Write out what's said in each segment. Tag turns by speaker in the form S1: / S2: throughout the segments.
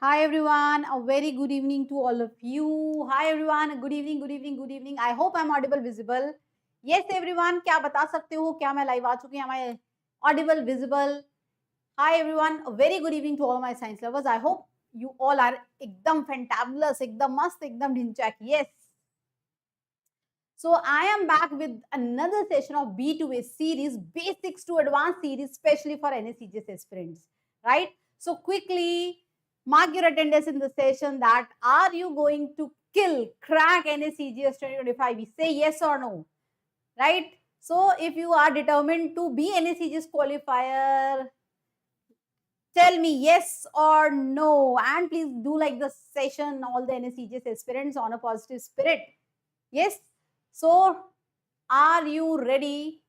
S1: Hi everyone, a very good evening to all of you. Hi everyone, good evening, good evening, good evening. I hope I'm audible, visible. Yes everyone, क्या बता सकते हो क्या मैं live आ चुकी हूँ? Am I audible, visible? Hi everyone, a very good evening to all my science lovers. I hope you all are एकदम fantabulous, एकदम मस्त, एकदम Dhinchak. Yes. So I am back with another session of B2A series, Basics to Advanced series, especially for NSEJS aspirants, right? So quickly, mark your attendance in the session that are you going to crack NSEJS 2025? We say yes or no, right? So if you are determined to be NSEJS qualifier, tell me yes or no. And please do like the session, all the NSEJS aspirants on a positive spirit. Yes. So are you ready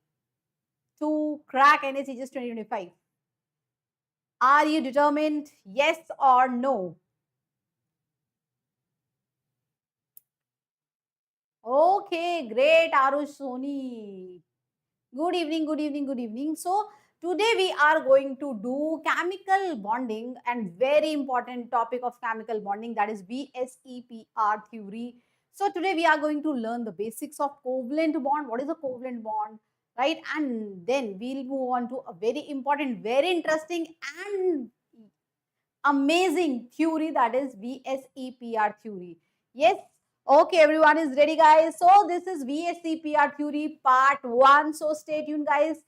S1: to crack NSEJS 2025? Are you determined? Yes or no? Okay, great, Arush Soni. Good evening, good evening, good evening. So, today we are going to do chemical bonding and very important topic of chemical bonding, that is VSEPR theory. So, today we are going to learn the basics of covalent bond. What is a covalent bond? Right? And then we'll move on to a very important, very interesting and amazing theory, that is VSEPR theory. Yes. Okay, everyone is ready, guys. So this is VSEPR theory part 1. So stay tuned, guys.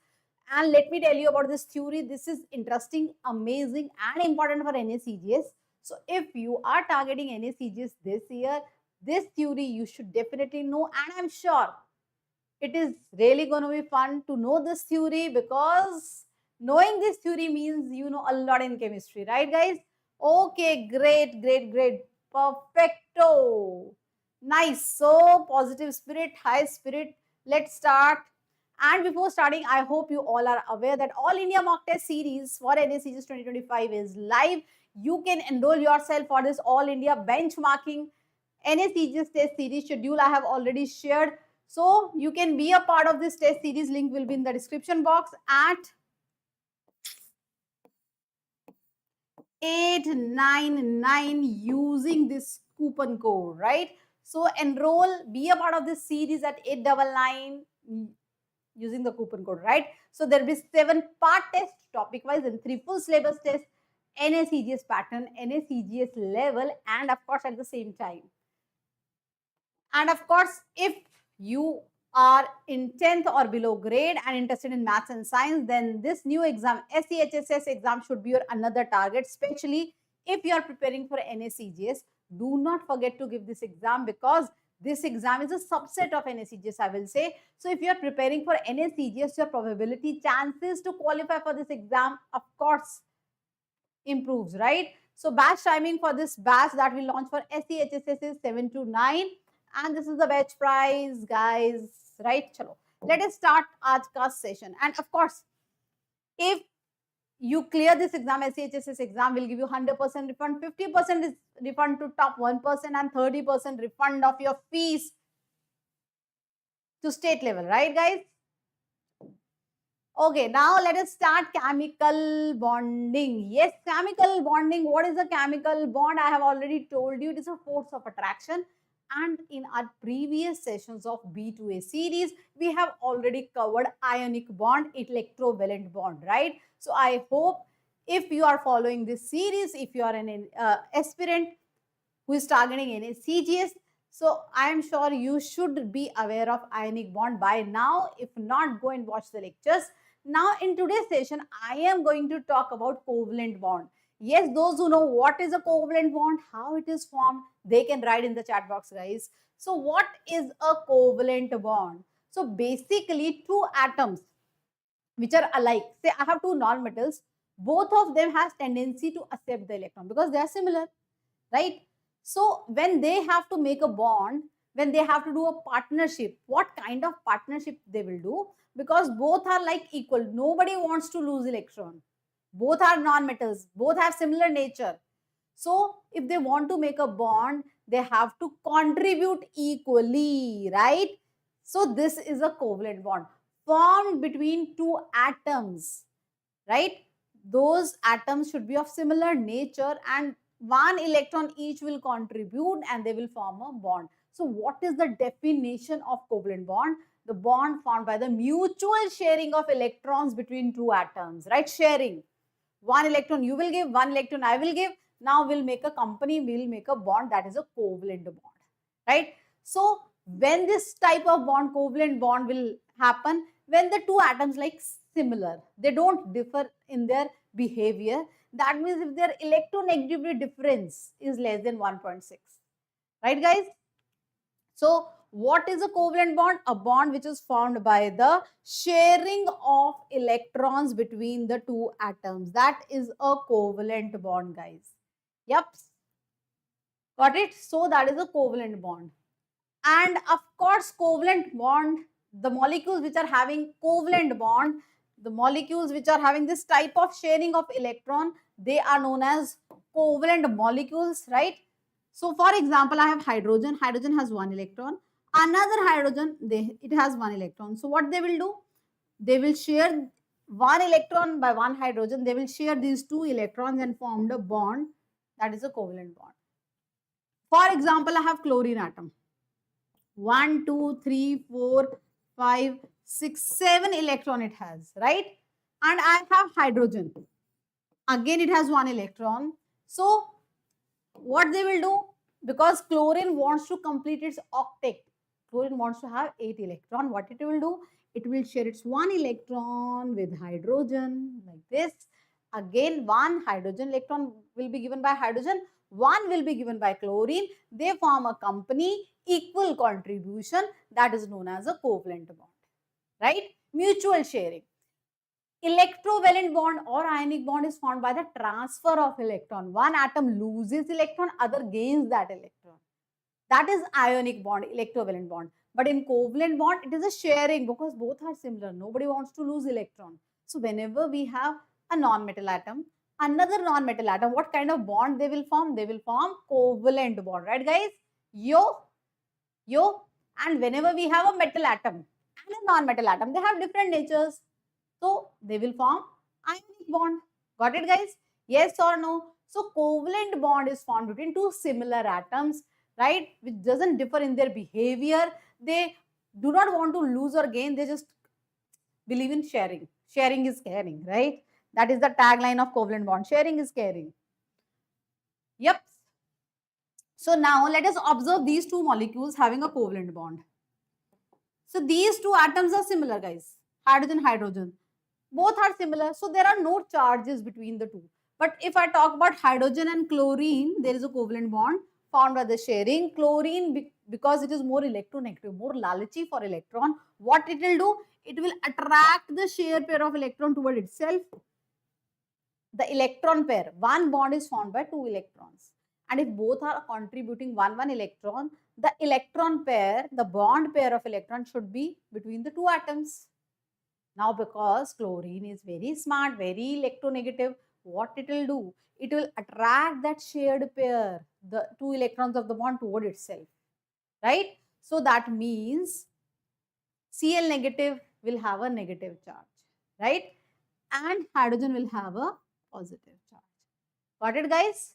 S1: And let me tell you about this theory. This is interesting, amazing, and important for NSEJS. So if you are targeting NSEJS this year, this theory you should definitely know. And I'm sure it is really going to be fun to know this theory, because knowing this theory means you know a lot in chemistry, right, guys? Okay, great, great, great. Perfecto. Nice. So, positive spirit, high spirit. Let's start. And before starting, I hope you all are aware that All India Mock Test Series for NSEJS 2025 is live. You can enroll yourself for this All India benchmarking NSEJS test series schedule. I have already shared. So, you can be a part of this test series. Link will be in the description box at 899 using this coupon code, right? So enroll, be a part of this series at 899 using the coupon code, right? So there will be 7-part test topic wise and 3 full syllabus tests, NSEJS pattern, NSEJS level, and of course at the same time. And of course, if you are in 10th or below grade and interested in maths and science, then this new exam, SEHSS exam, should be your another target, especially if you are preparing for NSEJS. Do not forget to give this exam, because this exam is a subset of NSEJS, I will say. So if you are preparing for NSEJS, your probability chances to qualify for this exam, of course, improves, right? So batch timing for this batch that we launch for SEHSS is 7 to 9, and this is the batch price, guys, right? Chalo, let us start aaj ka session. And of course, if you clear this exam, SEHSS exam will give you 100% refund, 50% is refund to top 1%, and 30% refund of your fees to state level, right, guys? Okay, now let us start chemical bonding. Yes, chemical bonding. What is a chemical bond? I have already told you it is a force of attraction. And in our previous sessions of B2A series, we have already covered ionic bond, electrovalent bond, right? So I hope if you are following this series, if you are an aspirant who is targeting NSEJS, so I am sure you should be aware of ionic bond by now. If not, go and watch the lectures. Now, in today's session, I am going to talk about covalent bond. Yes, those who know what is a covalent bond, how it is formed, they can write in the chat box, guys. So, what is a covalent bond? So, basically, two atoms which are alike. Say, I have two nonmetals. Both of them has tendency to accept the electron because they are similar, right? So, when they have to make a bond, when they have to do a partnership, what kind of partnership they will do? Because both are like equal. Nobody wants to lose electron. Both are non-metals. Both have similar nature. So, if they want to make a bond, they have to contribute equally, right? So, this is a covalent bond formed between two atoms, right? Those atoms should be of similar nature and one electron each will contribute and they will form a bond. So what is the definition of covalent bond? The bond formed by the mutual sharing of electrons between two atoms, right? Sharing. One electron you will give, one electron I will give. Now we'll make a company, we'll make a bond, that is a covalent bond, right? So when this type of bond, covalent bond, will happen when the two atoms like similar, they don't differ in their behavior. That means if their electronegativity difference is less than 1.6, right guys? So what is a covalent bond? A bond which is formed by the sharing of electrons between the two atoms. That is a covalent bond, guys. Yep. Got it? So that is a covalent bond. And of course, covalent bond, the molecules which are having covalent bond, the molecules which are having this type of sharing of electron, they are known as covalent molecules, right? So for example, I have hydrogen. Hydrogen has one electron. Another hydrogen, it has one electron. So what they will do? They will share one electron by one hydrogen. They will share these two electrons and form a bond. That is a covalent bond. For example, I have chlorine atom. 1, 2, 3, 4, 5, 6, 7 electron it has, right? And I have hydrogen. Again, it has one electron. So what they will do? Because chlorine wants to complete its octet. Chlorine wants to have 8 electron. What it will do? It will share its one electron with hydrogen like this. Again, one hydrogen electron will be given by hydrogen. One will be given by chlorine. They form a company, equal contribution, that is known as a covalent bond, right? Mutual sharing. Electrovalent bond or ionic bond is formed by the transfer of electron. One atom loses electron, other gains that electron. That is ionic bond, electrovalent bond. But in covalent bond, it is a sharing because both are similar. Nobody wants to lose electron. So whenever we have a non-metal atom, another non-metal atom, what kind of bond they will form? They will form covalent bond, right guys? Yo. And whenever we have a metal atom and a non-metal atom, they have different natures. So they will form ionic bond. Got it guys? Yes or no? So covalent bond is formed between two similar atoms, right? Which doesn't differ in their behavior. They do not want to lose or gain. They just believe in sharing. Sharing is caring, right? That is the tagline of covalent bond. Sharing is caring. Yep. So now let us observe these two molecules having a covalent bond. So these two atoms are similar, guys. Hydrogen, hydrogen. Both are similar. So there are no charges between the two. But if I talk about hydrogen and chlorine, there is a covalent bond formed by the sharing. Chlorine, because it is more electronegative, more lalchi for electron, what it will do? It will attract the shared pair of electron toward itself. The electron pair, one bond is formed by two electrons. And if both are contributing one electron, the electron pair, the bond pair of electrons should be between the two atoms. Now, because chlorine is very smart, very electronegative, what it will do? It will attract that shared pair, the two electrons of the bond toward itself, right? So that means Cl negative will have a negative charge, right? And hydrogen will have a positive charge. Got it, guys?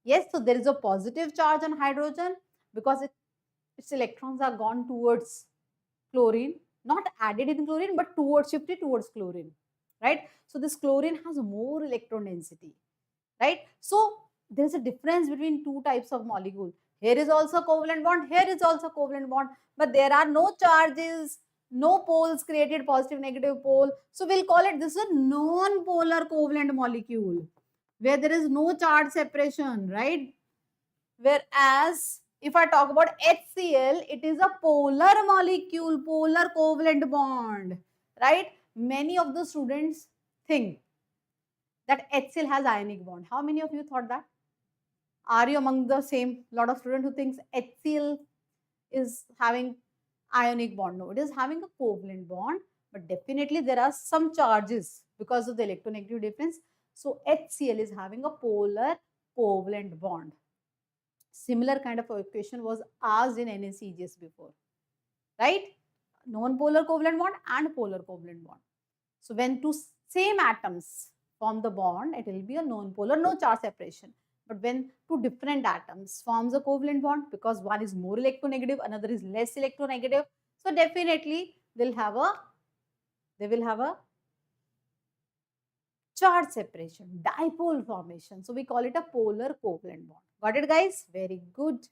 S1: Yes, so there is a positive charge on hydrogen because its electrons are gone towards chlorine, not added in chlorine, but shifted towards chlorine, right? So this chlorine has more electron density, right? So there is a difference between two types of molecule. Here is also covalent bond, here is also covalent bond, but there are no charges, no poles created, positive, negative pole. So we'll call it this a non-polar covalent molecule, where there is no charge separation, right? Whereas if I talk about HCl, it is a polar molecule, polar covalent bond, right? Many of the students think that HCl has ionic bond. How many of you thought that? Are you among the same lot of students who thinks HCl is having ionic bond? No, it is having a covalent bond, but definitely there are some charges because of the electronegative difference. So HCl is having a polar covalent bond. Similar kind of equation was asked in NSEJS before, right? Non-polar covalent bond and polar covalent bond. So when two same atoms form the bond, it will be a non-polar, no charge separation. But when two different atoms forms a covalent bond, because one is more electronegative, another is less electronegative, so definitely they will have a charge separation, dipole formation. So we call it a polar covalent bond. Got it, guys? Very good.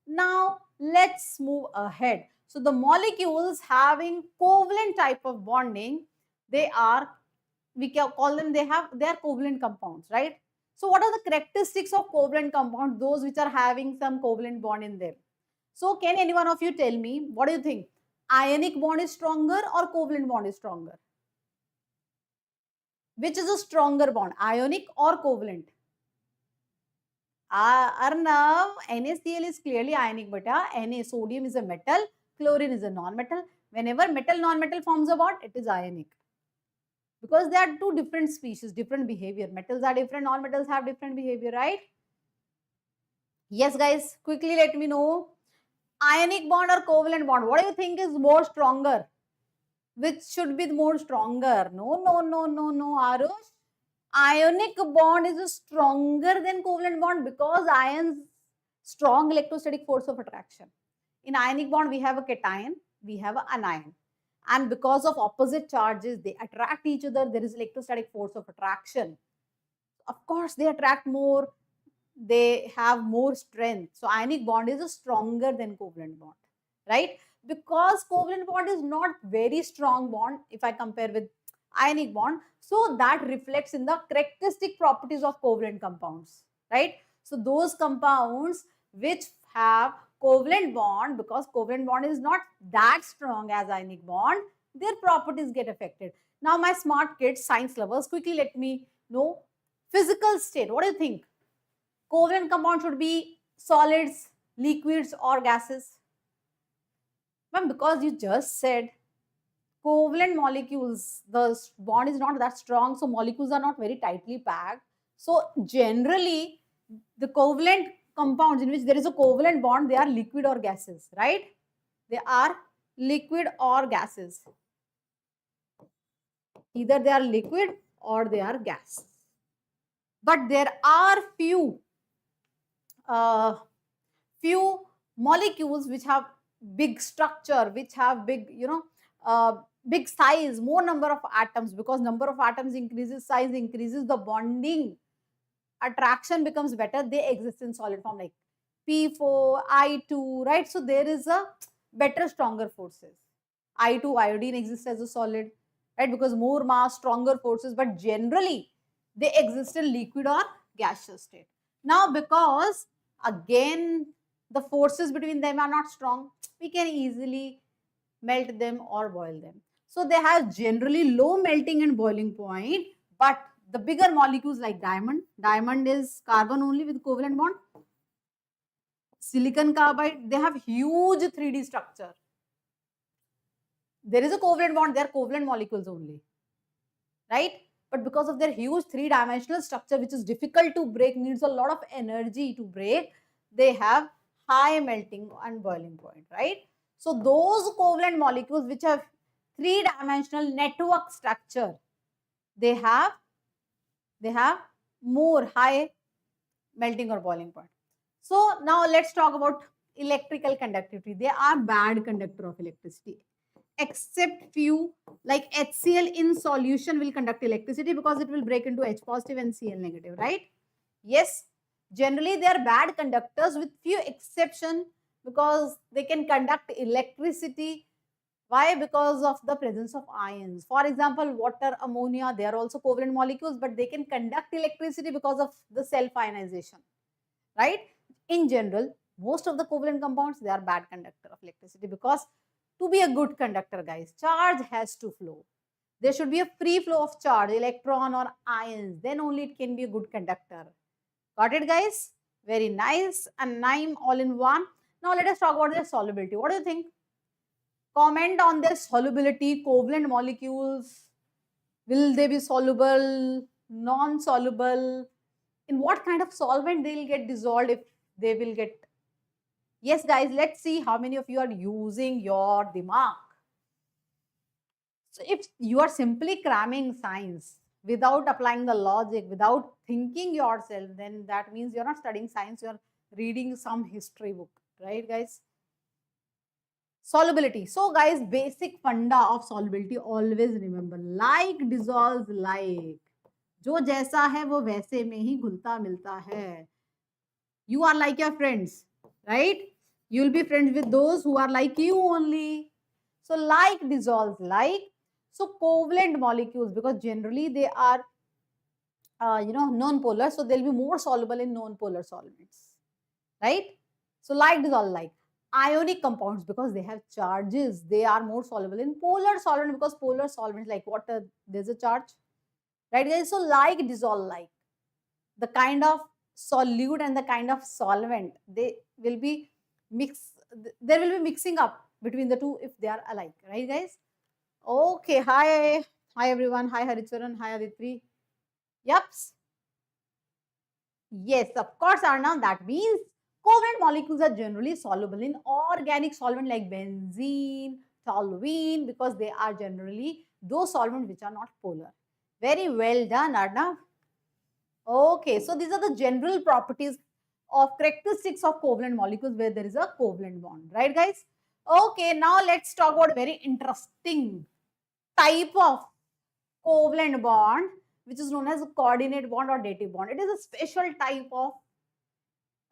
S1: Now let's move ahead. So the molecules having covalent type of bonding, they are, we can call them, they are covalent compounds, right? So what are the characteristics of covalent compounds? Those which are having some covalent bond in them. So can any one of you tell me, what do you think? Ionic bond is stronger or covalent bond is stronger? Which is a stronger bond, ionic or covalent? Arnav, NaCl is clearly ionic, but Na, sodium is a metal, chlorine is a non-metal. Whenever metal non-metal forms a bond, it is ionic. Because they are two different species, different behavior. Metals are different, non-metals have different behavior, right? Yes, guys, quickly let me know. Ionic bond or covalent bond, what do you think is more stronger? Which should be more stronger? No, Arush. Ionic bond is stronger than covalent bond because ions strong electrostatic force of attraction. In ionic bond, we have a cation, we have an anion. And because of opposite charges, they attract each other. There is electrostatic force of attraction. Of course, they attract more. They have more strength. So ionic bond is stronger than covalent bond, right? Because covalent bond is not very strong bond if I compare with ionic bond. So that reflects in the characteristic properties of covalent compounds, right? So those compounds which have covalent bond, because covalent bond is not that strong as ionic bond, their properties get affected. Now my smart kids, science lovers, quickly let me know physical state. What do you think? Covalent compound should be solids, liquids or gases? Ma'am, because you just said covalent molecules, the bond is not that strong, so molecules are not very tightly packed. So generally, the covalent compounds in which there is a covalent bond, they are liquid or gases, right? They are liquid or gases. Either they are liquid or they are gas. But there are few molecules which have big structure, which have big, big size, more number of atoms. Because number of atoms increases, size increases, the bonding attraction becomes better. They exist in solid form like P4, I2, right? So there is a better, stronger forces. I2, iodine exists as a solid, right? Because more mass, stronger forces, but generally they exist in liquid or gaseous state. Now, because again the forces between them are not strong, we can easily melt them or boil them. So they have generally low melting and boiling point, but the bigger molecules like diamond is carbon only with covalent bond. Silicon carbide, they have huge 3D structure. There is a covalent bond, they are covalent molecules only, right? But because of their huge three-dimensional structure, which is difficult to break, needs a lot of energy to break, they have high melting and boiling point, right? So those covalent molecules which have three-dimensional network structure, they have more high melting or boiling point. So now let's talk about electrical conductivity. They are bad conductor of electricity, except few like HCl in solution will conduct electricity because it will break into H positive and Cl negative, right? Yes, generally they are bad conductors with few exception because they can conduct electricity. Why? Because of the presence of ions. For example, water, ammonia, they are also covalent molecules, but they can conduct electricity because of the self-ionization, right? In general, most of the covalent compounds, they are bad conductor of electricity because to be a good conductor, guys, charge has to flow. There should be a free flow of charge, electron or ions, then only it can be a good conductor. Got it, guys? Very nice. And nine all in one. Now let us talk about their solubility. What do you think? Comment on their solubility, covalent molecules. Will they be soluble, non-soluble? In what kind of solvent they will get dissolved if they will get. Yes, guys, let's see how many of you are using your dimag. So if you are simply cramming science without applying the logic, without thinking yourself, then that means you're not studying science, you're reading some history book, right guys? Solubility. So guys, basic funda of solubility, always remember, like dissolves like. जो जैसा है वो वैसे में ही घुलता मिलता है. You are like your friends, right? You'll be friends with those who are like you only. So like dissolves like. So covalent molecules, because generally they are non-polar, so they'll be more soluble in non-polar solvents, right? So like dissolve like. Ionic compounds, because they have charges, they are more soluble in polar solvent, because polar solvents like water, there's a charge, right guys? So like dissolve like. The kind of solute and the kind of solvent, they will be there will be mixing up between the two if they are alike, right guys? Okay, hi everyone, hi Haricharan, hi Aditri. Yups. Yes, of course, Arnav. That means covalent molecules are generally soluble in organic solvent like benzene, toluene, because they are generally those solvents which are not polar. Very well done, Arnav. Okay, so these are the general properties of characteristics of covalent molecules where there is a covalent bond, right guys? Okay, now let's talk about a very interesting type of covalent bond, which is known as a coordinate bond or dative bond. It is a special type of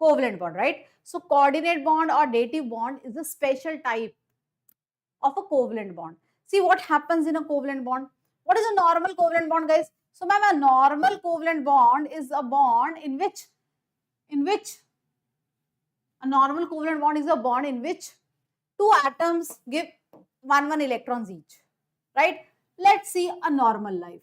S1: covalent bond, right? So coordinate bond or dative bond is a special type of a covalent bond. See what happens in a covalent bond. What is a normal covalent bond, guys? So ma'am, a normal covalent bond is a bond in which a normal covalent bond is a bond in which two atoms give one electrons each, right? Let's see a normal life.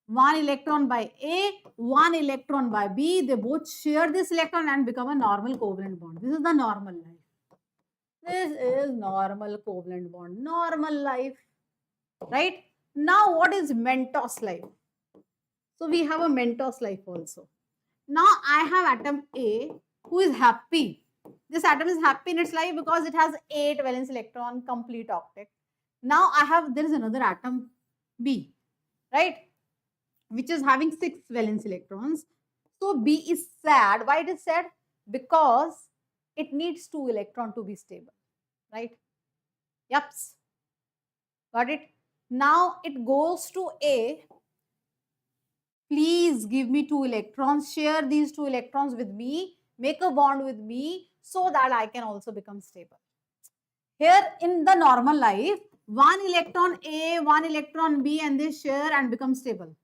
S1: One electron by A, one electron by B. They both share this electron and become a normal covalent bond. This is the normal life. This is normal covalent bond, normal life, right? Now, what is Mentos life? So, we have a Mentos life also. Now, I have atom A who is happy. This atom is happy in its life because it has 8 valence electron, complete octet. Now, there is another atom B, right? Which is having 6 valence electrons. So B is sad. Why it is sad? Because it needs 2 electrons to be stable, right? Yups. Got it? Now it goes to A. Please give me 2 electrons. Share these 2 electrons with me. Make a bond with me so that I can also become stable. Here in the normal life, 1 electron A, 1 electron B, and they share and become stable.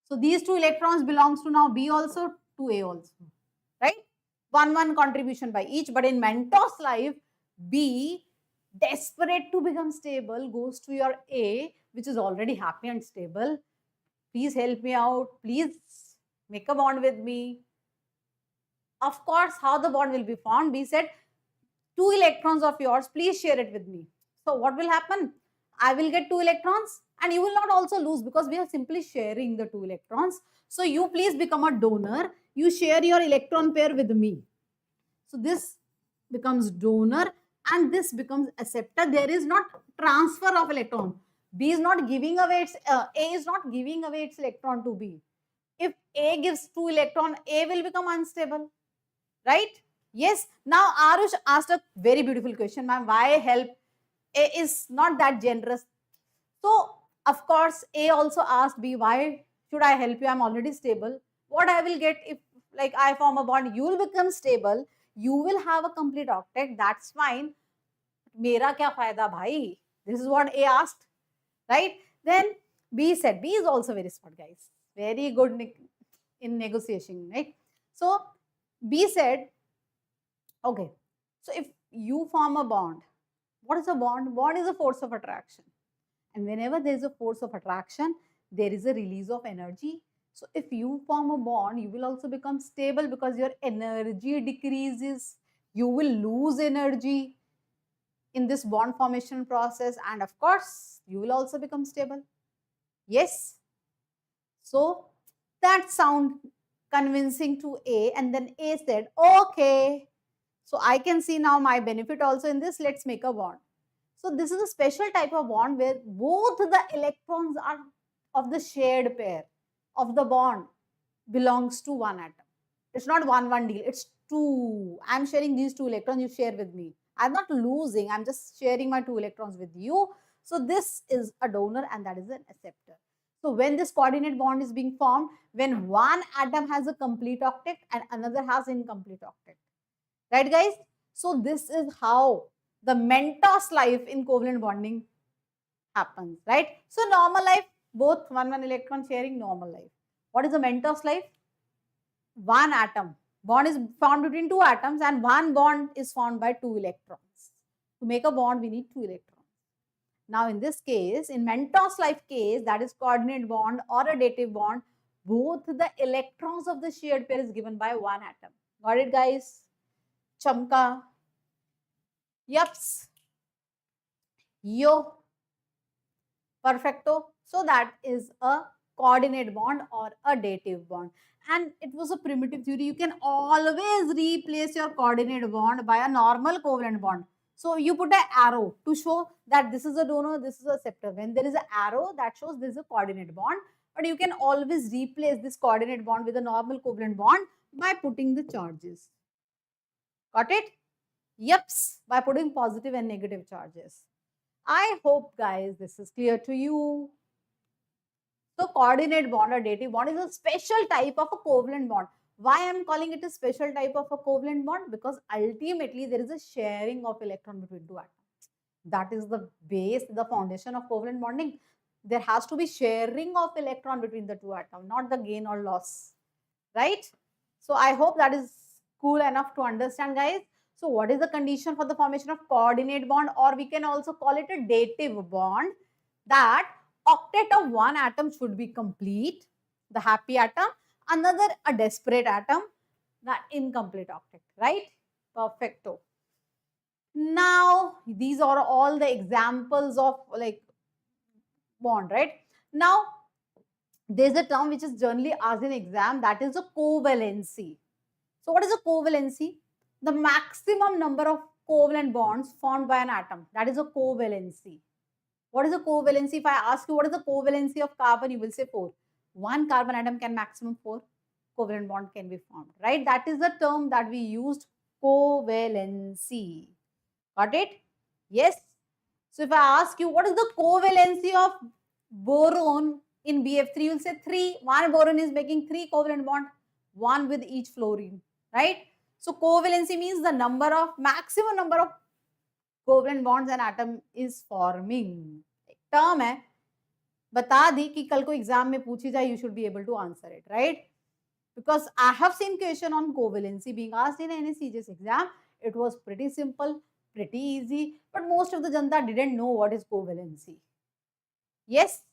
S1: So these 2 electrons belongs to now B also, to A also, right? 1 contribution by each. But in Mentos life, B, desperate to become stable, goes to your A, which is already happy and stable. Please help me out. Please make a bond with me. Of course, how the bond will be formed? B said, 2 electrons of yours, please share it with me. So what will happen? I will get 2 electrons and you will not also lose because we are simply sharing the 2 electrons. So you please become a donor. You share your electron pair with me. So this becomes donor and this becomes acceptor. There is not transfer of electron. B is not giving away its, A is not giving away its electron to B. If A gives 2 electron, A will become unstable, right? Yes. Now Arush asked a very beautiful question, ma'am. Why help? A is not that generous. So of course A also asked B, why should I help you? I'm already stable. What I will get if like I form a bond, you will become stable, you will have a complete octet, that's fine. Mera kya fayda bhai? This is what A asked, right? Then B said, B is also very smart, guys. Very good in negotiation, right? So B said, okay, so if you form a bond, what is a bond? Bond is a force of attraction. And whenever there is a force of attraction, there is a release of energy. So if you form a bond, you will also become stable because your energy decreases. You will lose energy in this bond formation process. And of course, you will also become stable. Yes. So that sound convincing to A. And then A said, okay. So I can see now my benefit also in this. Let's make a bond. So this is a special type of bond where both the electrons are of the shared pair. of the bond belongs to one atom. It's not one deal, it's two. I'm sharing these two electrons, you share with me. I'm not losing, I'm just sharing my two electrons with you. So this is a donor and that is an acceptor. So when this coordinate bond is being formed, when one atom has a complete octet and another has incomplete octet. Right, guys? So this is how the Mentos life in covalent bonding happens, right? So normal life, both one electron sharing, normal life. What is the Mentos life? One atom. Bond is formed between two atoms and one bond is formed by two electrons. To make a bond, we need two electrons. Now in this case, in Mentos life case, that is coordinate bond or a dative bond, both the electrons of the shared pair is given by one atom. Got it, guys? Chamka. Yups. Yo. Perfecto. So that is a coordinate bond or a dative bond. And it was a primitive theory. You can always replace your coordinate bond by a normal covalent bond. So you put an arrow to show that this is a donor, this is a acceptor. When there is an arrow, that shows this is a coordinate bond. But you can always replace this coordinate bond with a normal covalent bond by putting the charges. Got it? Yeps, by putting positive and negative charges. I hope, guys, this is clear to you. So coordinate bond or dative bond is a special type of a covalent bond. Why I am calling it a special type of a covalent bond? Because ultimately there is a sharing of electron between two atoms. That is the base, the foundation of covalent bonding. There has to be sharing of electron between the two atoms, not the gain or loss, right? So I hope that is cool enough to understand, guys. So what is the condition for the formation of coordinate bond, or we can also call it a dative bond? That octet of one atom should be complete, the happy atom, another a desperate atom, the incomplete octet, right? Perfecto. Now these are all the examples of like bond, right? Now there's a term which is generally asked in exam, that is a covalency. So what is a covalency? The maximum number of covalent bonds formed by an atom. That is a covalency. What is a covalency? If I ask you what is the covalency of carbon, you will say 4. One carbon atom can maximum 4 covalent bond can be formed, right? That is the term that we used, covalency. Got it? Yes. So if I ask you what is the covalency of boron in BF3, you will say 3. One boron is making 3 covalent bond, one with each fluorine, right? So covalency means the number of maximum number of covalent bonds an atom is forming. एक term है, बता दी कि कल को exam में पूछी जाए, you should be able to answer it, right? Because I have seen question on covalency being asked in NSEJS exam. It was pretty simple, pretty easy, but most of the janta didn't know what is covalency. Yes,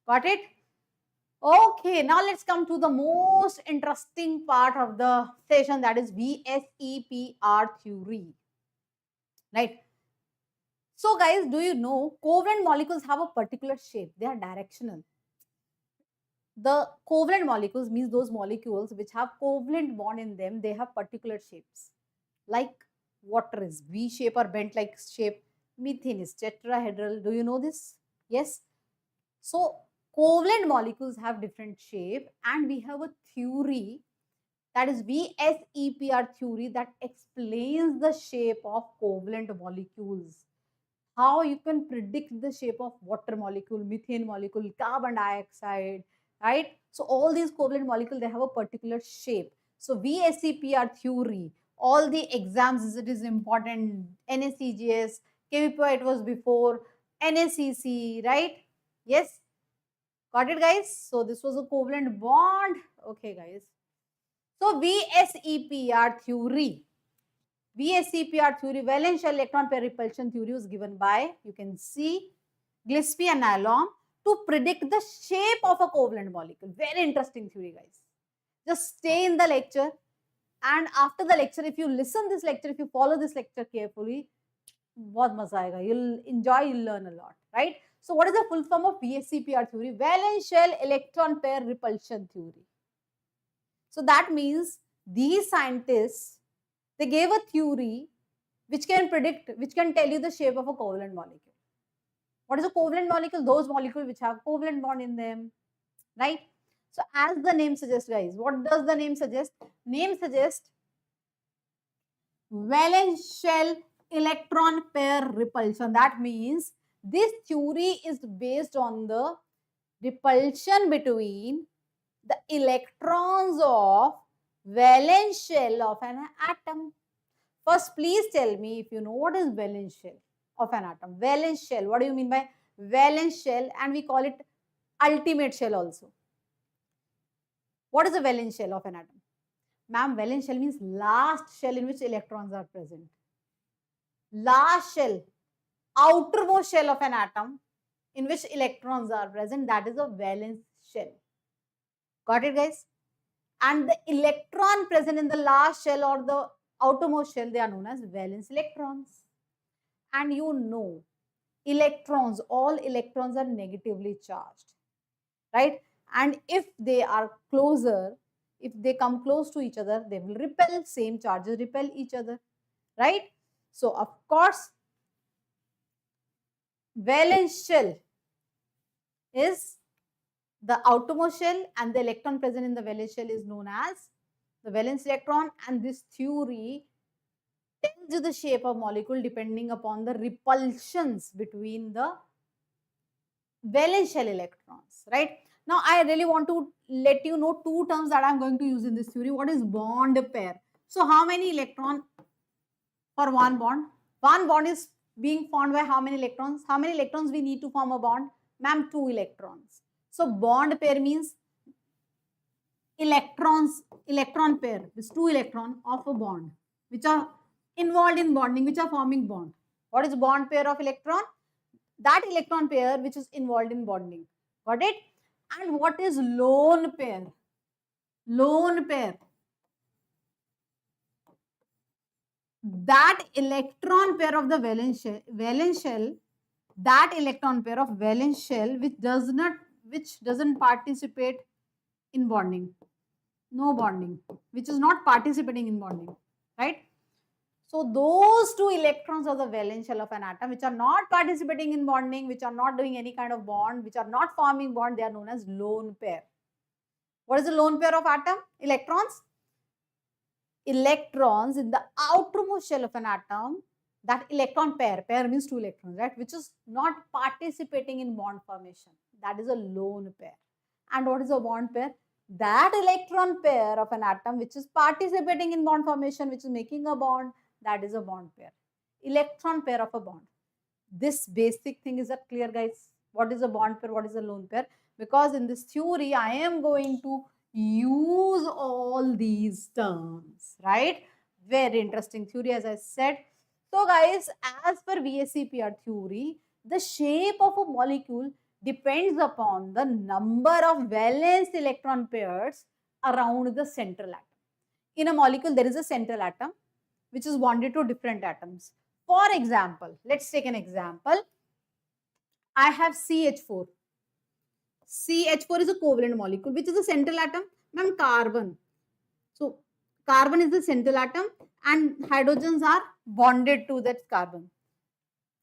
S1: got it? Okay, now let's come to the most interesting part of the session, that is VSEPR theory, right? So guys, do you know covalent molecules have a particular shape? They are directional. The covalent molecules means those molecules which have covalent bond in them, they have particular shapes. Like water is V shape or bent like shape. Methane is tetrahedral. Do you know this? Yes. So covalent molecules have different shape, and we have a theory, that is VSEPR theory, that explains the shape of covalent molecules. How you can predict the shape of water molecule, methane molecule, carbon dioxide, right? So all these covalent molecules, they have a particular shape. So VSEPR theory, all the exams, it is important. NSEJS, KVPO, it was before, NSEC, right? Yes, got it, guys? So this was a covalent bond. Okay, guys. So VSEPR theory. VSEPR theory, valence shell electron pair repulsion theory, was given by, you can see, Gillespie and Nylon, to predict the shape of a covalent molecule. Very interesting theory, guys. Just stay in the lecture, and after the lecture, if you listen this lecture, if you follow this lecture carefully, बहुत मजा आएगा. You'll enjoy, you'll learn a lot, right? So what is the full form of VSEPR theory? Valence shell electron pair repulsion theory. So that means these scientists, they gave a theory which can predict, which can tell you the shape of a covalent molecule. What is a covalent molecule? Those molecules which have covalent bond in them, right? So as the name suggests, guys, what does the name suggest? Name suggests valence shell electron pair repulsion. That means this theory is based on the repulsion between the electrons of valence shell of an atom. First, please tell me if you know what is valence shell of an atom. Valence shell, what do you mean by valence shell? And we call it ultimate shell also. What is the valence shell of an atom? Ma'am, valence shell means last shell in which electrons are present. Last shell, outermost shell of an atom in which electrons are present, that is a valence shell. Got it, guys? And the electron present in the last shell or the outermost shell, they are known as valence electrons. And you know, electrons, all electrons are negatively charged, right? And if they are closer, if they come close to each other, they will repel, same charges repel each other, right? So, of course, valence shell is the outermost shell and the electron present in the valence shell is known as the valence electron, and this theory tells you the shape of molecule depending upon the repulsions between the valence shell electrons, right? Now, I really want to let you know two terms that I'm going to use in this theory. What is bond pair? So, how many electrons for one bond? One bond is being formed by how many electrons? How many electrons we need to form a bond? Ma'am, 2 electrons. So, bond pair means electron pair, this 2 electron of a bond, which are involved in bonding, which are forming bond. What is bond pair of electron? That electron pair which is involved in bonding. Got it? And what is lone pair? Lone pair. That electron pair of the valence shell, that electron pair of valence shell which doesn't participate in bonding. No bonding, which is not participating in bonding, right? So those 2 electrons of the valence shell of an atom which are not participating in bonding, which are not doing any kind of bond, which are not forming bond, they are known as lone pair. What is the lone pair of atom? Electrons. Electrons in the outermost shell of an atom, that electron pair means 2 electrons, right, which is not participating in bond formation, that is a lone pair. And what is a bond pair? That electron pair of an atom which is participating in bond formation, which is making a bond, that is a bond pair. Electron pair of a bond. This basic thing is clear, guys. What is a bond pair? What is a lone pair? Because in this theory, I am going to use all these terms, right? Very interesting theory, as I said. So, guys, as per VSEPR theory, the shape of a molecule depends upon the number of valence electron pairs around the central atom. In a molecule, there is a central atom which is bonded to different atoms. For example, let's take an example. I have CH4. CH4 is a covalent molecule, which is a central atom. Ma'am, carbon. So, carbon is the central atom and hydrogens are bonded to that carbon.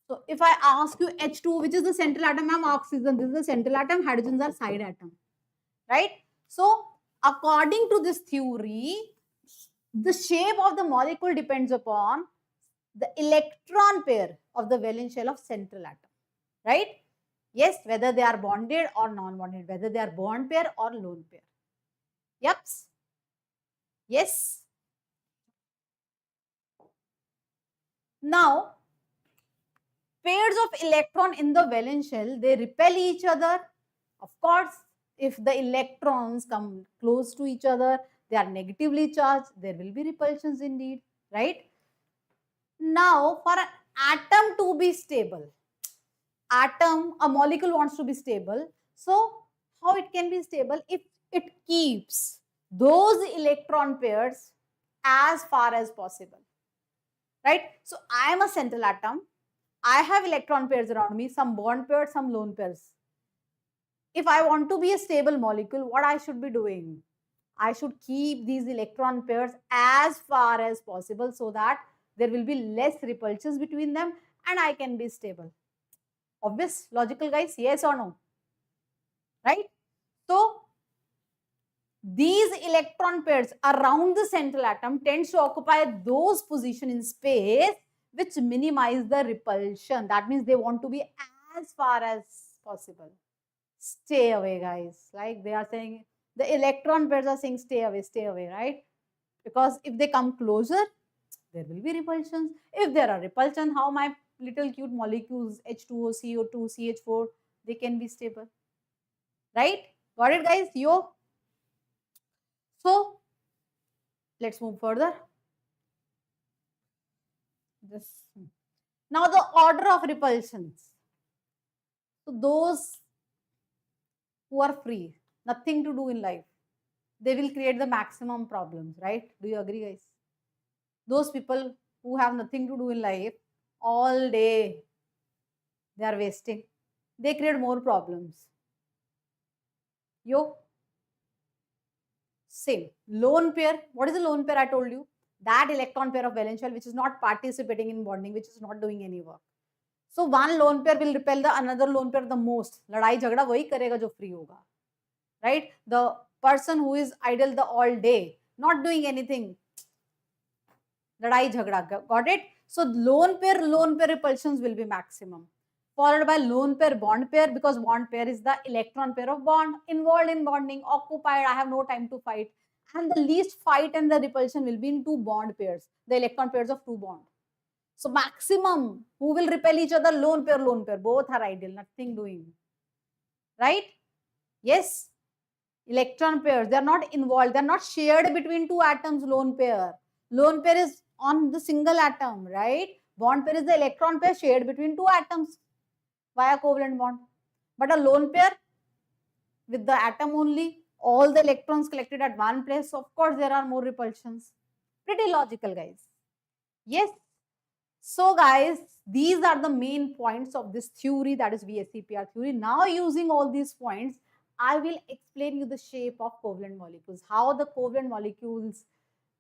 S1: So, if I ask you H2, which is the central atom, ma'am, oxygen, this is the central atom, hydrogens are side atom, right? So, according to this theory, the shape of the molecule depends upon the electron pair of the valence shell of central atom, right? Yes, whether they are bonded or non-bonded, whether they are bond pair or lone pair. Yups. Yes. Now, pairs of electron in the valence shell, they repel each other. Of course, if the electrons come close to each other, they are negatively charged, there will be repulsions indeed, right? Now, for an atom to be stable, a molecule wants to be stable. So, how it can be stable? If it keeps those electron pairs as far as possible, right? So, I am a central atom. I have electron pairs around me, some bond pairs, some lone pairs. If I want to be a stable molecule, what I should be doing? I should keep these electron pairs as far as possible so that there will be less repulsions between them and I can be stable. Obvious, logical, guys, yes or no? Right? So, these electron pairs around the central atom tends to occupy those positions in space which minimize the repulsion. That means they want to be as far as possible. Stay away, guys. Like they are saying, the electron pairs are saying stay away, right? Because if they come closer, there will be repulsions. If there are repulsions, how my little cute molecules H2O, CO2, CH4, they can be stable, right? Got it, guys? Yo. So let's move further. This now the order of repulsions. So those who are free, nothing to do in life, they will create the maximum problems, right? Do you agree, guys? Those people who have nothing to do in life, all day they are wasting. They create more problems. Yo, same. Lone pair. What is a lone pair? I told you. That electron pair of valence shell which is not participating in bonding, which is not doing any work. So one lone pair will repel the another lone pair the most. लड़ाई झगड़ा वही करेगा जो free होगा. Right? The person who is idle the all day, not doing anything. लड़ाई झगड़ा. Got it? So lone pair repulsions will be maximum. Followed by lone bond pair, because bond pair is the electron pair of bond involved in bonding, occupied, I have no time to fight. And the least fight and the repulsion will be in two bond pairs, the electron pairs of two bond. So maximum, who will repel each other? Lone pair, both are ideal, nothing doing. Right? Yes. Electron pairs, they are not involved, they are not shared between two atoms, lone pair. Lone pair is on the single atom, right? Bond pair is the electron pair shared between two atoms via covalent bond. But a lone pair with the atom only, all the electrons collected at one place, so of course there are more repulsions. Pretty logical, guys. Yes. So guys, these are the main points of this theory, that is VSEPR theory. Now using all these points, I will explain you the shape of covalent molecules, how the covalent molecules,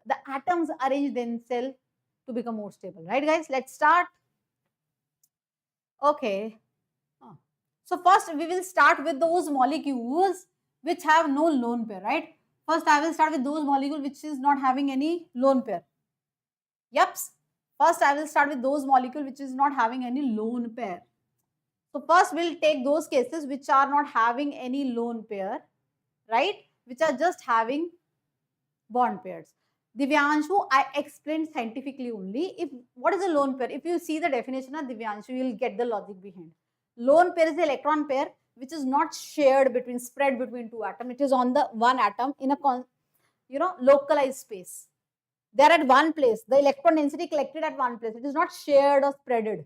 S1: the atoms arrange themselves to become more stable. Right, guys? Let's start. Okay. So first we will start with those molecules which have no lone pair, right? First I will start with those molecules which is not having any lone pair. Yep. First I will start with those molecules which is not having any lone pair. So first we'll take those cases which are not having any lone pair, right? Which are just having bond pairs. Divyanshu, I explained scientifically only. If what is a lone pair? If you see the definition of Divyanshu, you will get the logic behind. Lone pair is the electron pair which is not shared between, spread between two atoms. It is on the one atom in a localized space. They are at one place. The electron density collected at one place. It is not shared or spreaded.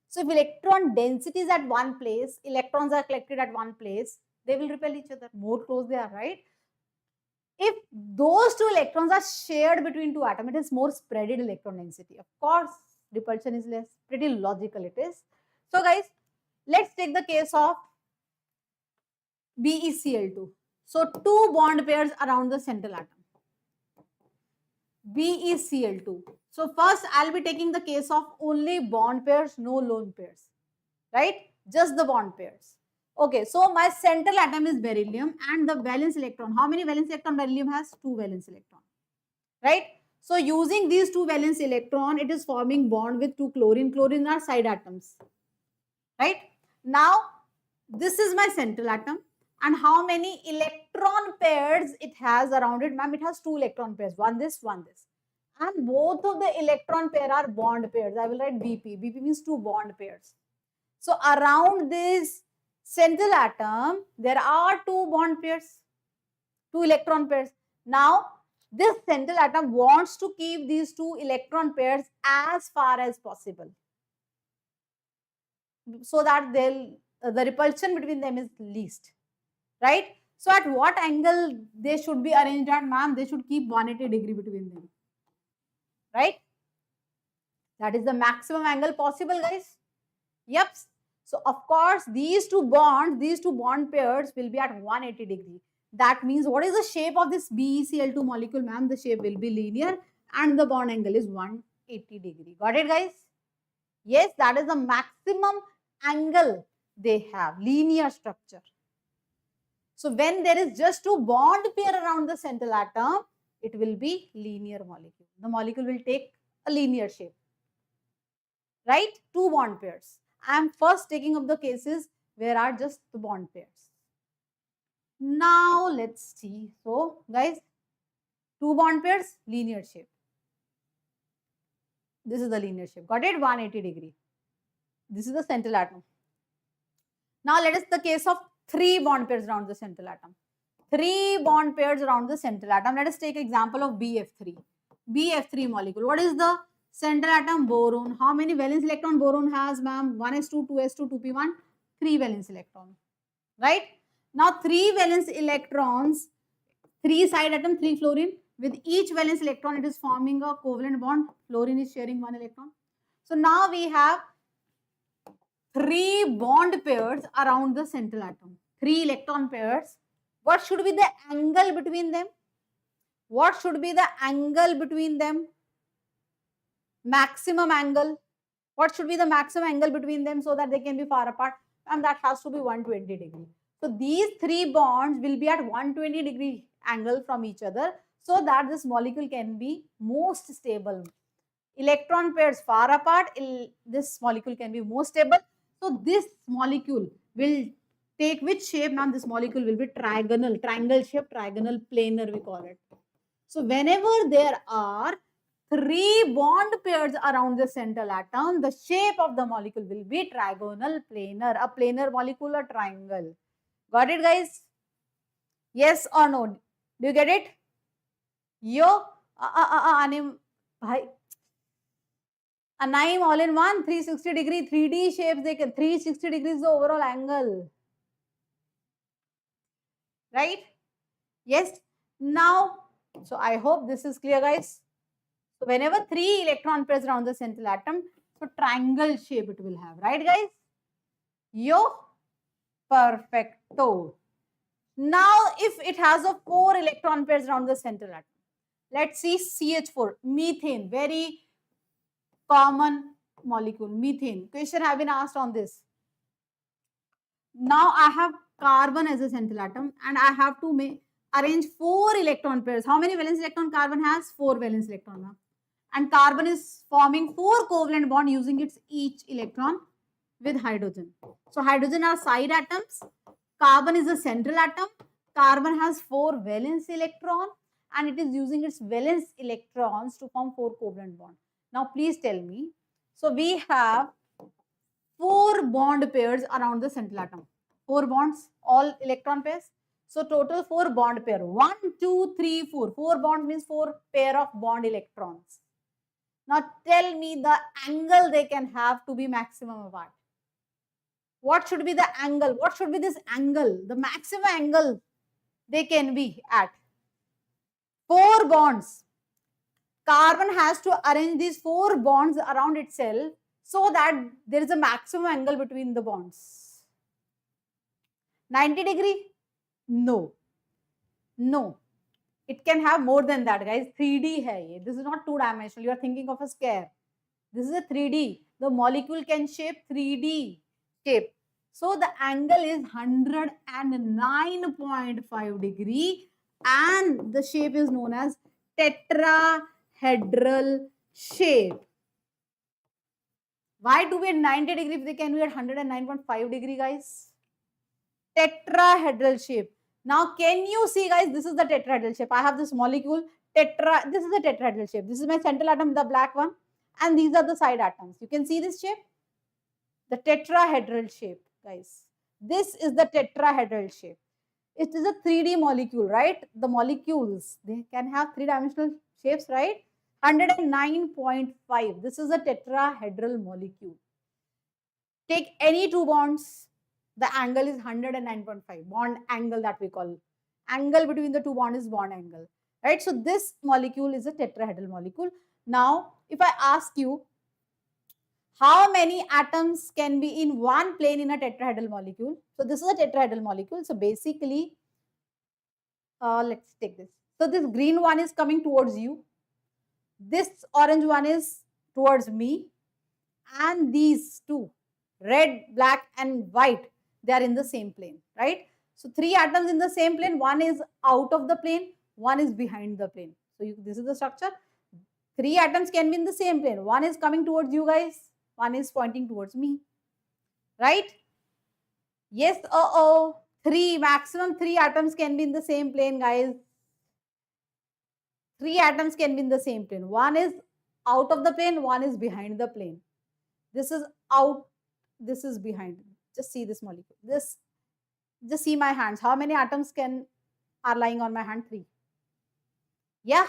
S1: So if electron density is at one place, electrons are collected at one place, they will repel each other. More close they are, right? If those two electrons are shared between two atoms, it is more spreaded electron density. Of course, repulsion is less. Pretty logical it is. So guys, let's take the case of BeCl2. So two bond pairs around the central atom. BeCl2. So first I'll be taking the case of only bond pairs, no lone pairs, right? Just the bond pairs. Okay, so my central atom is beryllium and the valence electron. How many valence electron beryllium has? 2 valence electron, right? So using these 2 valence electron, it is forming bond with 2 chlorine. Chlorine are side atoms, right? Now, this is my central atom. And how many electron pairs it has around it? Ma'am, it has 2 electron pairs. One this, one this. And both of the electron pair are bond pairs. I will write BP. BP means 2 bond pairs. So around this central atom, there are 2 bond pairs, 2 electron pairs. Now, this central atom wants to keep these 2 electron pairs as far as possible, so that the repulsion between them is least, right? So at what angle they should be arranged at, ma'am? They should keep 180 degree between them, right? That is the maximum angle possible, guys. Yep. So of course, these two bond pairs will be at 180 degree. That means what is the shape of this BeCl2 molecule, ma'am? The shape will be linear and the bond angle is 180 degree. Got it, guys? Yes, that is the maximum angle they have, linear structure. So when there is just two bond pair around the central atom, it will be linear molecule. The molecule will take a linear shape, right? Two bond pairs. I am first taking up the cases where are just the bond pairs. Now let's see. So guys, two bond pairs, linear shape. This is the linear shape. Got it? 180 degree. This is the central atom. Now let us the case of three bond pairs around the central atom. Three bond pairs around the central atom. Let us take example of BF3. BF3 molecule. What is the central atom? Boron. How many valence electron boron has, ma'am? 1s2, 2s2, 2p1, 3 valence electron. Right? Now 3 valence electrons, 3 side atom, 3 fluorine. With each valence electron, it is forming a covalent bond. Fluorine is sharing 1 electron. So now we have 3 bond pairs around the central atom. 3 electron pairs. What should be the angle between them? What should be the angle between them? Maximum angle. What should be the maximum angle between them so that they can be far apart? And that has to be 120 degree. So these 3 bonds will be at 120 degree angle from each other so that this molecule can be most stable. Electron pairs far apart, this molecule can be most stable. So this molecule will take which shape? Now this molecule will be trigonal, triangle shape, trigonal planar we call it. So whenever there are 3 bond pairs around the central atom, the shape of the molecule will be trigonal planar, a planar molecule, a triangle. Got it, guys? Yes or no? Do you get it? Yo, Anim, bhai. Anaim all in one, 360 degree, 3D shapes, they can 360 degrees the overall angle. Right? Yes. Now, so I hope this is clear, guys. So whenever 3 electron pairs around the central atom, so triangle shape it will have, right, guys? Yo, perfecto. Now, if it has a 4 electron pairs around the central atom, let's see CH4, methane, very common molecule, methane. Question have been asked on this. Now I have carbon as a central atom and I have to arrange 4 electron pairs. How many valence electron carbon has? 4 valence electron. And carbon is forming 4 covalent bond using its each electron with hydrogen. So hydrogen are side atoms. Carbon is a central atom. Carbon has 4 valence electron and it is using its valence electrons to form 4 covalent bond. Now please tell me. So we have 4 bond pairs around the central atom. 4 bonds, all electron pairs. So total 4 bond pair. 1, 2, 3, 4. 4 bonds means 4 pair of bond electrons. Now tell me the angle they can have to be maximum apart. What should be the angle? What should be this angle? The maximum angle they can be at. 4 bonds. Carbon has to arrange these 4 bonds around itself so that there is a maximum angle between the bonds. 90 degree? No. No. It can have more than that, guys. 3D hai. This is not 2-dimensional. You are thinking of a square. This is a 3D. The molecule can shape 3D shape. So the angle is 109.5 degree and the shape is known as tetrahedral shape. Why do we at 90 degree if they can be at 109.5 degree, guys? Tetrahedral shape. Now, can you see, guys, this is the tetrahedral shape. I have this molecule, this is the tetrahedral shape. This is my central atom, the black one. And these are the side atoms. You can see this shape? The tetrahedral shape, guys. This is the tetrahedral shape. It is a 3D molecule, right? The molecules, they can have 3-dimensional shapes, right? 109.5. This is a tetrahedral molecule. Take any 2 bonds. The angle is 109.5. Bond angle that we call. Angle between the 2 bonds is bond angle. Right? So this molecule is a tetrahedral molecule. Now, if I ask you, how many atoms can be in one plane in a tetrahedral molecule? So this is a tetrahedral molecule. So basically, let's take this. So this green one is coming towards you. This orange one is towards me. And these two, red, black and white, they are in the same plane, right? So 3 atoms in the same plane, one is out of the plane, one is behind the plane. So this is the structure. 3 atoms can be in the same plane. One is coming towards you guys, one is pointing towards me. Right? Yes, maximum 3 atoms can be in the same plane, guys. 3 atoms can be in the same plane. One is out of the plane, one is behind the plane. This is out, this is behind. Just see this molecule. Just see my hands. How many atoms are lying on my hand? 3. Yeah,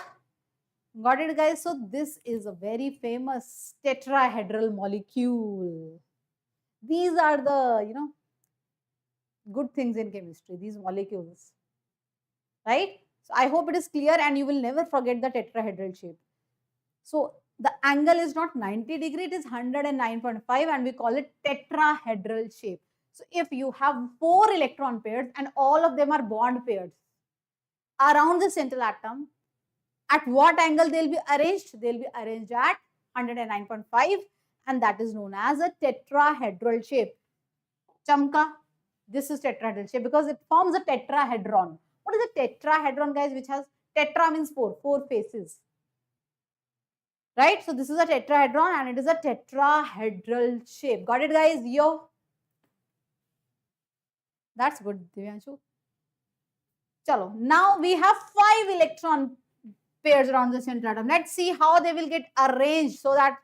S1: got it, guys. So this is a very famous tetrahedral molecule. These are the good things in chemistry, these molecules, right? So I hope it is clear and you will never forget the tetrahedral shape. So the angle is not 90 degree, it is 109.5 and we call it tetrahedral shape. So if you have 4 electron pairs and all of them are bond pairs around the central atom, at what angle they'll be arranged? They'll be arranged at 109.5 and that is known as a tetrahedral shape. Chamka, this is tetrahedral shape because it forms a tetrahedron. What is a tetrahedron, guys? Which has, tetra means 4 faces. Right? So this is a tetrahedron and it is a tetrahedral shape. Got it, guys? Yo. That's good, Divyanshu. Chalo. Now we have 5 electron pairs around the central atom. Let's see how they will get arranged so that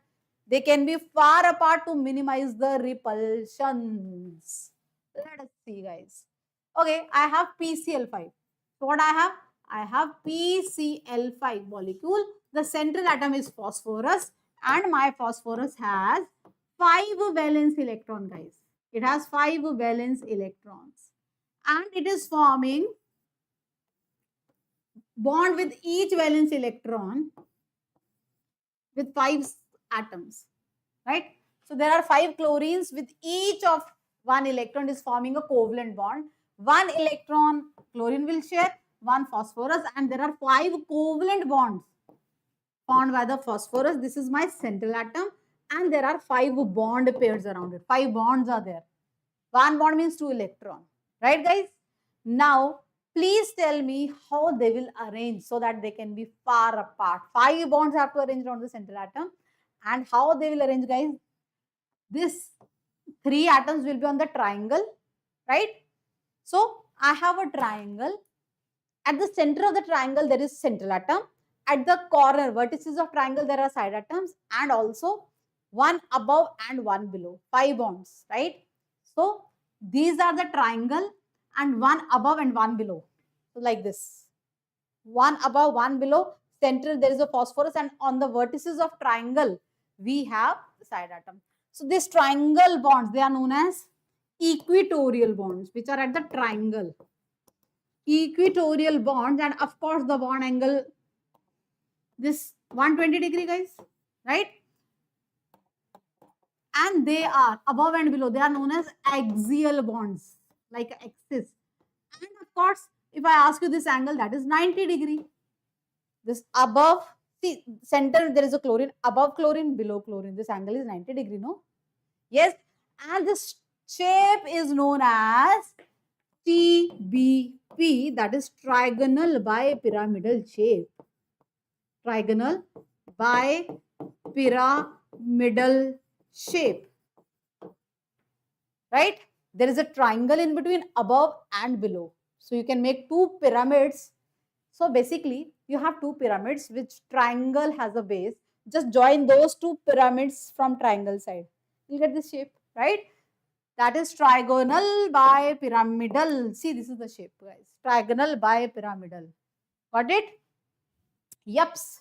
S1: they can be far apart to minimize the repulsions. Let us see, guys. Okay, I have PCl5. So what I have? I have PCl5 molecule. The central atom is phosphorus and my phosphorus has 5 valence electron, guys. It has 5 valence electrons and it is forming bond with each valence electron with 5 atoms, right? So there are 5 chlorines with each of 1 electron is forming a covalent bond. 1 electron chlorine will share, 1 phosphorus, and there are 5 covalent bonds formed by the phosphorus. This is my central atom and there are 5 bond pairs around it. 5 bonds are there. 1 bond means 2 electron, right, guys? Now please tell me how they will arrange so that they can be far apart. 5 bonds have to arrange around the central atom and how they will arrange, guys? This 3 atoms will be on the triangle, right? So I have a triangle. At the center of the triangle there is central atom. At the corner vertices of triangle there are side atoms and also 1 above and 1 below. 5 bonds, right? So these are the triangle and 1 above and 1 below. So like this. 1 above, 1 below. Center there is a phosphorus and on the vertices of triangle we have the side atom. So these triangle bonds, they are known as equatorial bonds which are at the triangle. Equatorial bonds and of course the bond angle this 120 degree, guys, right? And they are above and below, they are known as axial bonds, like axis. And of course, if I ask you this angle, that is 90 degree. This above, see, center there is a chlorine, above chlorine, below chlorine. This angle is 90 degree, no? Yes. And this shape is known as TBP, that is trigonal bipyramidal shape. Trigonal bipyramidal shape, right? There is a triangle in between above and below. So you can make 2 pyramids. So basically you have 2 pyramids which triangle has a base. Just join those 2 pyramids from triangle side. You'll get this shape, right? That is trigonal bipyramidal. See, this is the shape, guys. Trigonal bipyramidal. Got it? Yups.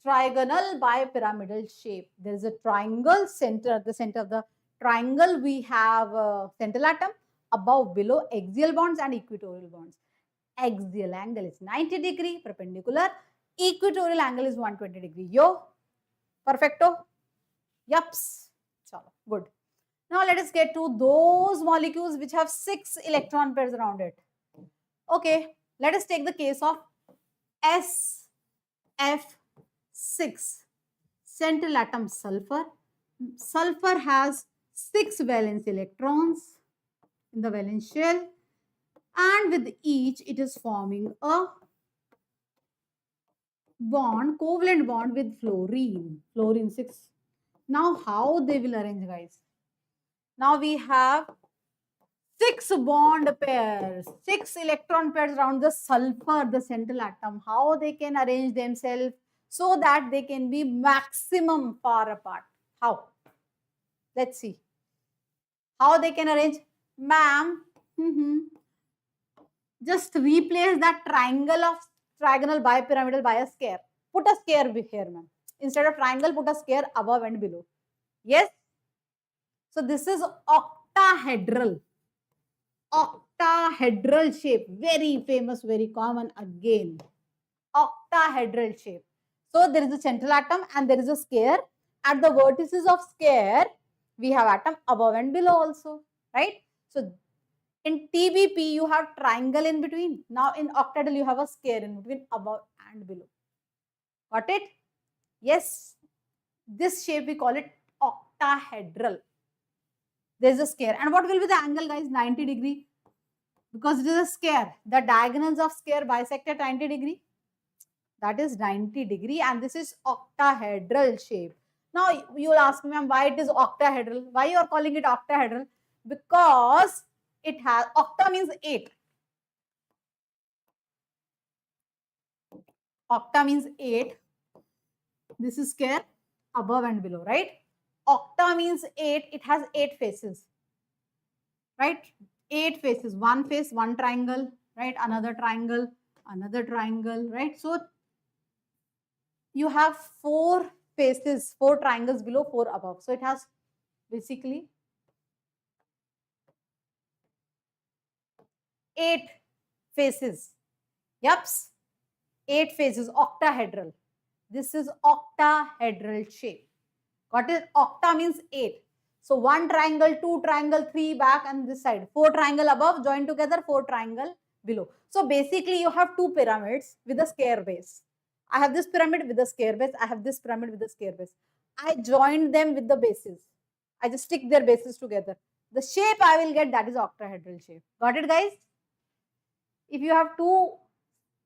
S1: Trigonal bipyramidal shape. There is a triangle center. At the center of the triangle, we have a central atom. Above, below, axial bonds and equatorial bonds. Axial angle is 90 degree, perpendicular. Equatorial angle is 120 degree. Yo, perfecto. Yups. Chalo, good. Now let us get to those molecules which have 6 electron pairs around it. Okay, let us take the case of SF6. Central atom sulfur. Sulfur has 6 valence electrons in the valence shell. and with each it is forming a bond, covalent bond with fluorine 6. Now how they will arrange, guys? Now we have 6 bond pairs, 6 electron pairs around the sulfur, the central atom. How they can arrange themselves so that they can be maximum far apart? How? Let's see. How they can arrange? Ma'am, just replace that triangle of trigonal bipyramidal by a square. Put a square here, ma'am. Instead of triangle, put a square above and below. Yes? So this is octahedral. Octahedral shape. Very famous, very common again. Octahedral shape. So there is a central atom and there is a square. At the vertices of square, we have atom above and below also. Right? So in TBP, you have triangle in between. Now in octahedral, you have a square in between above and below. Got it? Yes. This shape we call it octahedral. There is a square. And what will be the angle, guys? 90 degree. Because it is a square. The diagonals of square bisect at 90 degree. That is 90 degree. And this is octahedral shape. Now you will ask me, ma'am, why it is octahedral? Why you are calling it octahedral? Because it has, octa means 8. Octa means 8. This is square above and below, right? Octa means 8. It has 8 faces, right? 8 faces. One face, one triangle, right? Another triangle, right? So you have 4 faces, 4 triangles below, 4 above. So it has basically 8 faces. Yups. 8 faces, octahedral. This is octahedral shape. What is octa means 8. So 1 triangle, 2 triangle, 3 back and this side. 4 triangle above, join together, 4 triangle below. So basically you have 2 pyramids with a square base. I have this pyramid with a square base. I have this pyramid with a square base. I joined them with the bases. I just stick their bases together. The shape I will get, that is octahedral shape. Got it, guys? If you have 2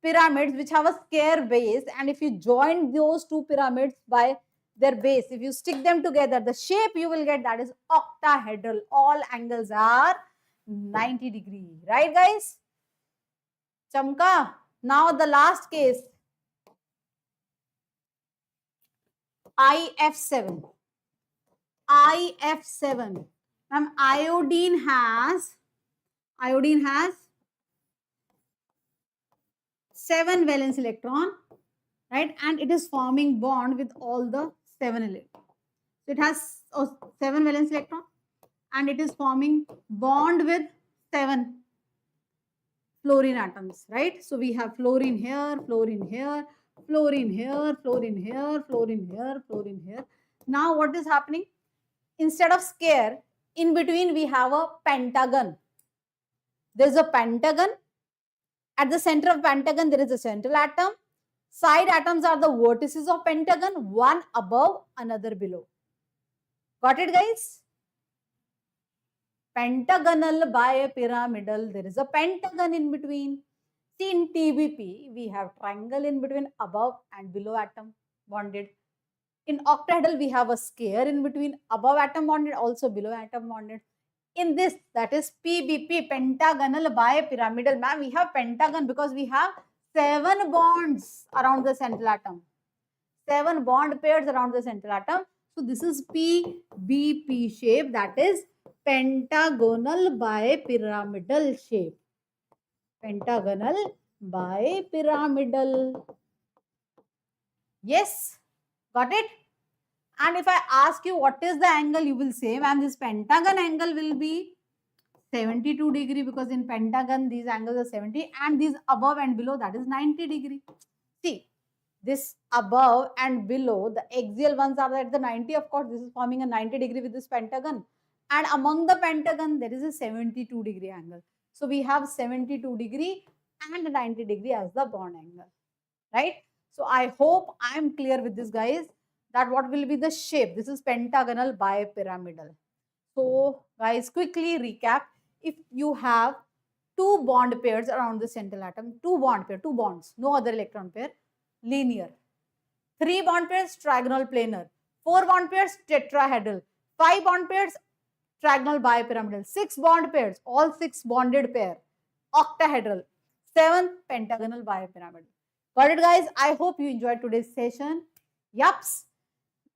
S1: pyramids which have a square base and if you join those 2 pyramids by their base, if you stick them together, the shape you will get, that is octahedral. All angles are 90 degree. Right, guys? Chamka. Now the last case. IF7. IF7. Ma'am, iodine has 7 valence electron, right? And it is forming bond with all the 7 electrons. So it has 7 valence electron and it is forming bond with 7 fluorine atoms, right? So we have fluorine here, fluorine here, fluorine here, fluorine here, fluorine here, fluorine here. Now what is happening? Instead of square, in between we have a pentagon. There is a pentagon. At the center of pentagon, there is a central atom. Side atoms are the vertices of pentagon, one above, another below. Got it, guys? Pentagonal bipyramidal, there is a pentagon in between. See, in TBP, we have triangle in between above and below atom bonded. In octahedral, we have a square in between above atom bonded, also below atom bonded. In this, that is PBP, pentagonal bipyramidal. Ma'am, we have pentagon because we have 7 bonds around the central atom. 7 bond pairs around the central atom. So this is PBP shape, that is pentagonal bipyramidal shape. Pentagonal bipyramidal. Yes, got it? And if I ask you what is the angle, you will say, ma'am, this pentagon angle will be 72 degree because in pentagon these angles are 70 and these above and below, that is 90 degree. See, this above and below, the axial ones are at the 90, of course, this is forming a 90 degree with this pentagon. And among the pentagon, there is a 72 degree angle. So we have 72 degree and 90 degree as the bond angle, right? So I hope I am clear with this, guys, that what will be the shape. This is pentagonal bipyramidal. So guys, quickly recap. If you have two bond pairs around the central atom, two bonds, no other electron pair, linear. 3 bond pairs, trigonal planar. 4 bond pairs, tetrahedral. 5 bond pairs, trigonal bipyramidal. 6 bond pairs, all 6 bonded pair, octahedral. 7 pentagonal bipyramidal. Got it, guys? I hope you enjoyed today's session. Yups.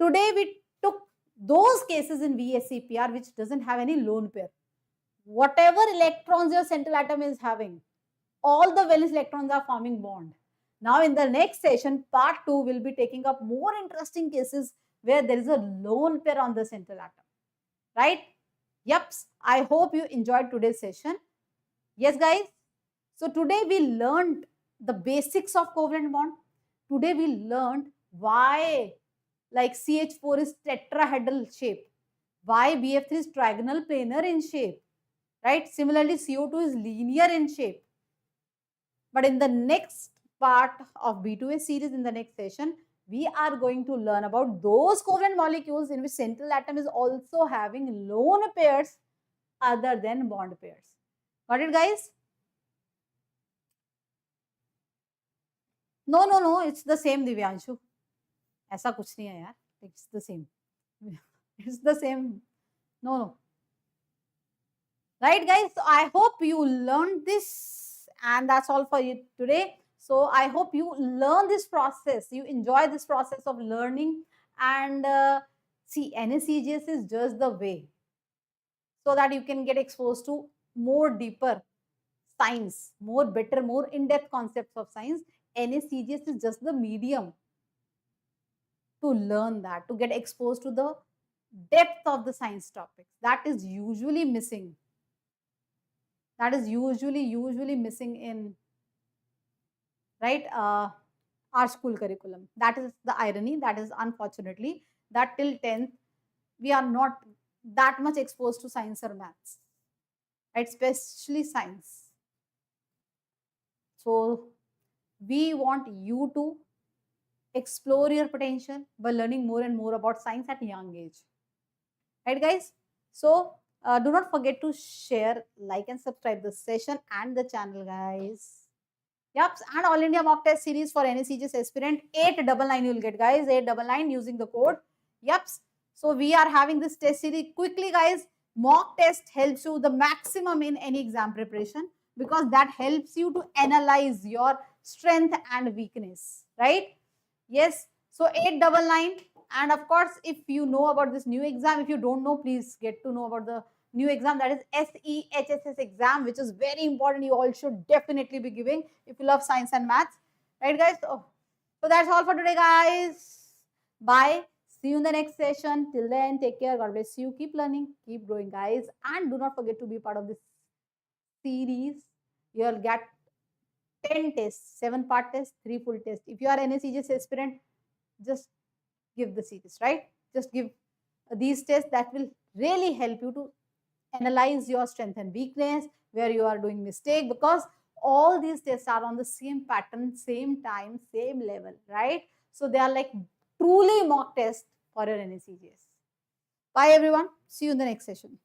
S1: Today we took those cases in VSEPR which doesn't have any lone pair. Whatever electrons your central atom is having, all the valence electrons are forming bond. Now in the next session, part 2 will be taking up more interesting cases where there is a lone pair on the central atom. Right? Yups. I hope you enjoyed today's session. Yes, guys? So today we learned the basics of covalent bond. Today we learned why like CH4 is tetrahedral shape, why BF3 is trigonal planar in shape, right? Similarly, CO2 is linear in shape. But in the next part of B2A series, in the next session, we are going to learn about those covalent molecules in which central atom is also having lone pairs other than bond pairs. Got it, guys? No, it's the same, Divyanshu. ऐसा कुछ नहीं है यार. It's the same. It's the same. No. Right, guys? So I hope you learned this, and that's all for you today. So I hope you learn this process. You enjoy this process of learning, and see, NSEJS is just the way so that you can get exposed to more deeper science, more better, more in-depth concepts of science. NSEJS is just the medium to learn that, to get exposed to the depth of the science topics. That is usually missing. That is usually missing in, right, our school curriculum. That is the irony. That is unfortunately that till 10th, we are not that much exposed to science or maths, right, especially science. So we want you to explore your potential by learning more and more about science at a young age. Right, guys? So do not forget to share, like, and subscribe the session and the channel, guys. Yep, and All India Mock Test Series for NSEJS aspirant 899 you will get, guys. 899 using the code. Yep. So we are having this test series quickly, guys. Mock test helps you the maximum in any exam preparation because that helps you to analyze your strength and weakness, right? Yes. So 899, and of course, if you know about this new exam, if you don't know, please get to know about the new exam, that is SEHSS exam, which is very important. You all should definitely be giving if you love science and maths, right, guys? So that's all for today, guys. Bye. See you in the next session. Till then, take care. God bless you. Keep learning, keep growing, guys, and do not forget to be part of this series. You'll get 10 tests, 7-part test, 3 full tests. If you are an NSEJS aspirant, just give the series, right? Just give these tests that will really help you to analyze your strength and weakness, where you are doing mistake, because all these tests are on the same pattern, same time, same level, right? So they are like truly mock tests for your NSEJS. Bye everyone. See you in the next session.